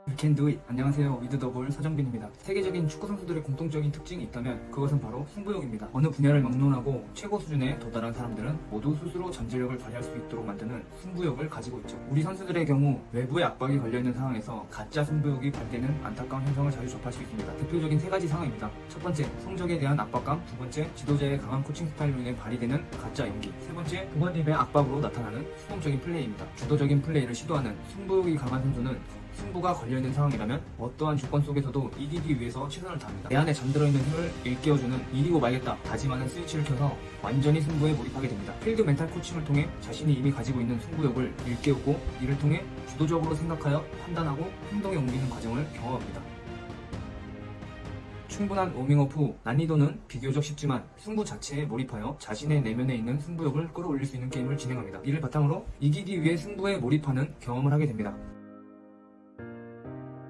You can do it. 안녕하세요. 위드더블 서정빈입니다. 세계적인 축구 선수들의 공통적인 특징이 있다면 그것은 바로 승부욕입니다. 어느 분야를 막론하고 최고 수준에 도달한 사람들은 모두 스스로 전제력을 발휘할 수 있도록 만드는 승부욕을 가지고 있죠. 우리 선수들의 경우 외부의 압박이 걸려있는 상황에서 가짜 승부욕이 발휘되는 안타까운 현상을 자주 접할 수 있습니다. 대표적인 세 가지 상황입니다. 첫 번째, 성적에 대한 압박감. 두 번째, 지도자의 강한 코칭 스타일로 인해 발휘되는 가짜 용기. 세 번째, 부모님의 압박으로 나타나는 수동적인 플레이입니다. 주도적인 플레이를 시도하는 승부욕이 강한 선수는 승부가 걸려있는 상황이라면 어떠한 조건 속에서도 이기기 위해서 최선을 다합니다. 내 안에 잠들어 있는 힘을 일깨워주는 이기고 말겠다 다짐하는 스위치를 켜서 완전히 승부에 몰입하게 됩니다. 필드 멘탈 코칭을 통해 자신이 이미 가지고 있는 승부욕을 일깨우고 이를 통해 주도적으로 생각하여 판단하고 행동에 옮기는 과정을 경험합니다. 충분한 워밍업 후 난이도는 비교적 쉽지만 승부 자체에 몰입하여 자신의 내면에 있는 승부욕을 끌어올릴 수 있는 게임을 진행합니다. 이를 바탕으로 이기기 위해 승부에 몰입하는 경험을 하게 됩니다.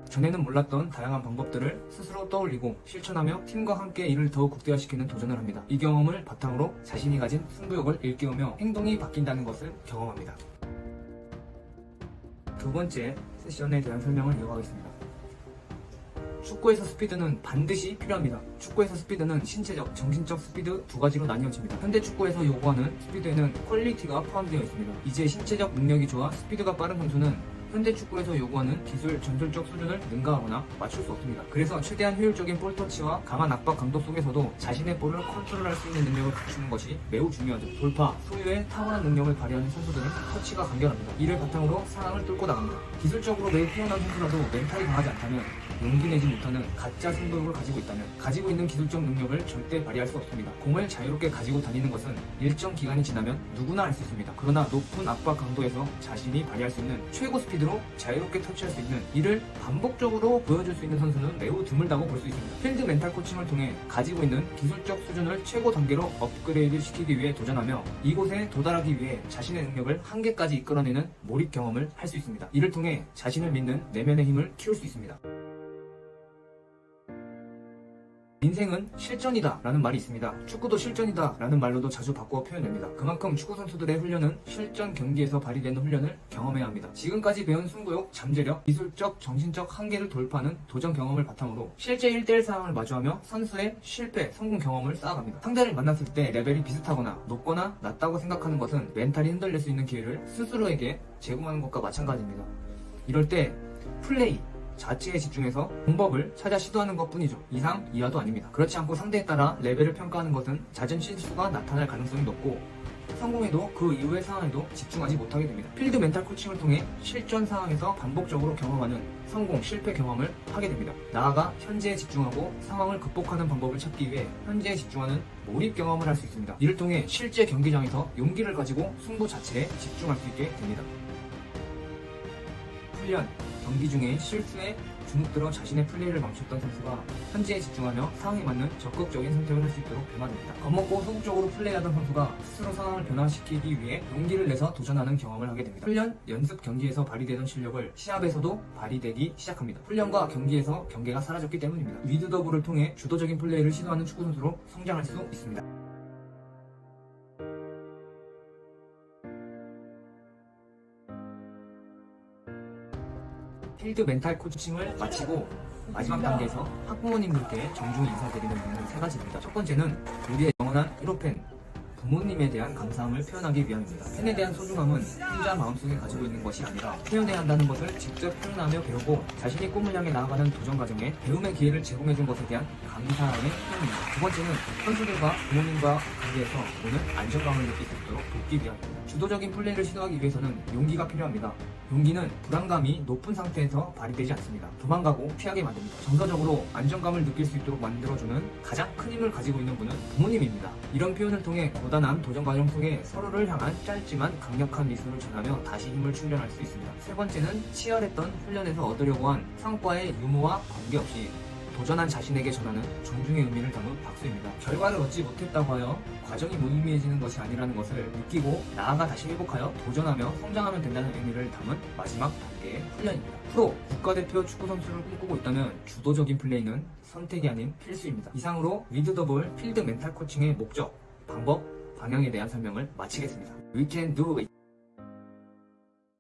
전에는 몰랐던 다양한 방법들을 스스로 떠올리고 실천하며 팀과 함께 이를 더욱 극대화시키는 도전을 합니다. 이 경험을 바탕으로 자신이 가진 승부욕을 일깨우며 행동이 바뀐다는 것을 경험합니다. 두 번째 세션에 대한 설명을 이어가겠습니다. 축구에서 스피드는 반드시 필요합니다. 축구에서 스피드는 신체적, 정신적 스피드 두 가지로 나뉘어집니다. 현대 축구에서 요구하는 스피드에는 퀄리티가 포함되어 있습니다. 이제 신체적 능력이 좋아 스피드가 빠른 선수는 현대 축구에서 요구하는 기술, 전술적 수준을 능가하거나 맞출 수 없습니다. 그래서 최대한 효율적인 볼 터치와 강한 압박 강도 속에서도 자신의 볼을 컨트롤할 수 있는 능력을 갖추는 것이 매우 중요하죠. 돌파, 소유의 탁월한 능력을 발휘하는 선수들은 터치가 간결합니다. 이를 바탕으로 상황을 뚫고 나갑니다. 기술적으로 매우 뛰어난 선수라도 멘탈이 강하지 않다면 용기 내지 못하는 가짜 승부욕을 가지고 있다면 가지고 있는 기술적 능력을 절대 발휘할 수 없습니다. 공을 자유롭게 가지고 다니는 것은 일정 기간이 지나면 누구나 할 수 있습니다. 그러나 높은 압박 강도에서 자신이 발휘할 수 있는 최고 스피드로 자유롭게 터치할 수 있는 이를 반복적으로 보여줄 수 있는 선수는 매우 드물다고 볼 수 있습니다. 필드 멘탈 코칭을 통해 가지고 있는 기술적 수준을 최고 단계로 업그레이드 시키기 위해 도전하며 이곳에 도달하기 위해 자신의 능력을 한계까지 이끌어내는 몰입 경험을 할 수 있습니다. 이를 통해 자신을 믿는 내면의 힘을 키울 수 있습니다. 인생은 실전이다 라는 말이 있습니다. 축구도 실전이다 라는 말로도 자주 바꾸어 표현됩니다. 그만큼 축구 선수들의 훈련은 실전 경기에서 발휘되는 훈련을 경험해야 합니다. 지금까지 배운 승부욕, 잠재력, 기술적, 정신적 한계를 돌파하는 도전 경험을 바탕으로 실제 1대1 상황을 마주하며 선수의 실패, 성공 경험을 쌓아갑니다. 상대를 만났을 때 레벨이 비슷하거나 높거나 낮다고 생각하는 것은 멘탈이 흔들릴 수 있는 기회를 스스로에게 제공하는 것과 마찬가지입니다. 이럴 때 플레이, 자체에 집중해서 방법을 찾아 시도하는 것 뿐이죠. 이상 이하도 아닙니다. 그렇지 않고 상대에 따라 레벨을 평가하는 것은 잦은 실수가 나타날 가능성이 높고 성공해도 그 이후의 상황에도 집중하지 못하게 됩니다. 필드 멘탈 코칭을 통해 실전 상황에서 반복적으로 경험하는 성공, 실패 경험을 하게 됩니다. 나아가 현재에 집중하고 상황을 극복하는 방법을 찾기 위해 현재에 집중하는 몰입 경험을 할 수 있습니다. 이를 통해 실제 경기장에서 용기를 가지고 승부 자체에 집중할 수 있게 됩니다. 훈련, 경기 중에 실수에 주눅들어 자신의 플레이를 멈췄던 선수가 현재에 집중하며 상황에 맞는 적극적인 선택을 할 수 있도록 변화됩니다. 겁먹고 소극적으로 플레이하던 선수가 스스로 상황을 변화시키기 위해 용기를 내서 도전하는 경험을 하게 됩니다. 훈련, 연습, 경기에서 발휘되던 실력을 시합에서도 발휘되기 시작합니다. 훈련과 경기에서 경계가 사라졌기 때문입니다. 위드더블을 통해 주도적인 플레이를 시도하는 축구 선수로 성장할 수 있습니다. 필드 멘탈 코칭을 마치고 마지막 단계에서 학부모님들께 정중히 인사드리는 부분은 세 가지입니다. 첫 번째는 우리의 영원한 1호 팬, 부모님에 대한 감사함을 표현하기 위함입니다. 팬에 대한 소중함은 혼자 마음속에 가지고 있는 것이 아니라 표현해야 한다는 것을 직접 표현하며 배우고 자신이 꿈을 향해 나아가는 도전 과정에 배움의 기회를 제공해준 것에 대한 감사함의 표현입니다. 두 번째는 선수들과 부모님과 관계에서 오는 안정감을 느낄 수 있도록 돕기 위함입니다. 주도적인 플레이를 시도하기 위해서는 용기가 필요합니다. 용기는 불안감이 높은 상태에서 발휘되지 않습니다. 도망가고 피하게 만듭니다. 정서적으로 안정감을 느낄 수 있도록 만들어주는 가장 큰 힘을 가지고 있는 분은 부모님입니다. 이런 표현을 통해 고단한 도전 과정 속에 서로를 향한 짧지만 강력한 미소를 전하며 다시 힘을 충전할 수 있습니다. 세 번째는 치열했던 훈련에서 얻으려고 한 성과의 유무와 관계없이 도전한 자신에게 전하는 존중의 의미를 담은 박수입니다. 결과를 얻지 못했다고 하여 과정이 무의미해지는 것이 아니라는 것을 느끼고 나아가 다시 회복하여 도전하며 성장하면 된다는 의미를 담은 마지막 단계의 훈련입니다. 프로, 국가대표 축구선수를 꿈꾸고 있다면 주도적인 플레이는 선택이 아닌 필수입니다. 이상으로 위드더블 필드 멘탈 코칭의 목적, 방법, 방향에 대한 설명을 마치겠습니다. We can do it!